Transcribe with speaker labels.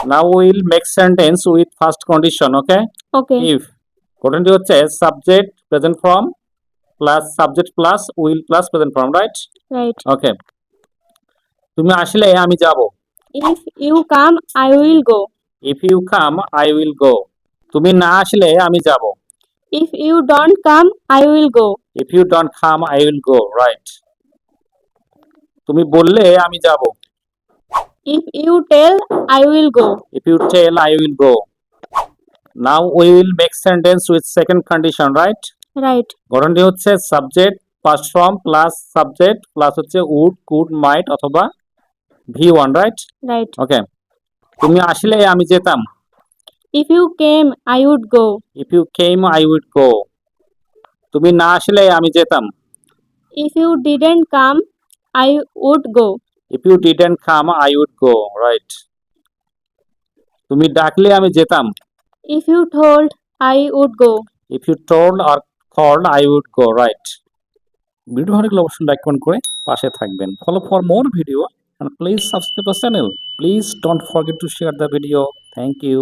Speaker 1: Now we will make sentence with first condition. Okay.
Speaker 2: Okay.
Speaker 1: If ঘটনাটি হচ্ছে subject present form plus subject plus will plus present form, right?
Speaker 2: Right.
Speaker 1: Okay. তুমি আসলে আমি যাব।
Speaker 2: If you come, I will go.
Speaker 1: If you come, I will go. তুমি না আসলে আমি যাব।
Speaker 2: If you don't come, I will go.
Speaker 1: If you don't come, I will go. Right. তুমি বললে আমি যাব।
Speaker 2: If you tell, I will go.
Speaker 1: If you tell, I will go. Now we will make sentence with second condition, right?
Speaker 2: Right.
Speaker 1: ঘটনাটি হচ্ছে subject past form plus subject plus হচ্ছে would, could, might অথবা V1, right?
Speaker 2: Right.
Speaker 1: Okay. তুমি আসলে আমি যেতাম।
Speaker 2: If you came, I would go.
Speaker 1: If you came, I would go. তুমি না আসলে আমি যেতাম।
Speaker 2: If you didn't come, I would go.
Speaker 1: If you didn't come, I would go. Right. তুমি ডাকলে আমি যেতাম।
Speaker 2: If you told, I would go.
Speaker 1: If you told or called, I would go. Right. Video ভালো লাগলে অবশ্যই like comment করে পাশে থাকবেন। Follow for more video and please subscribe the channel. Please don't forget to share the video. Thank you.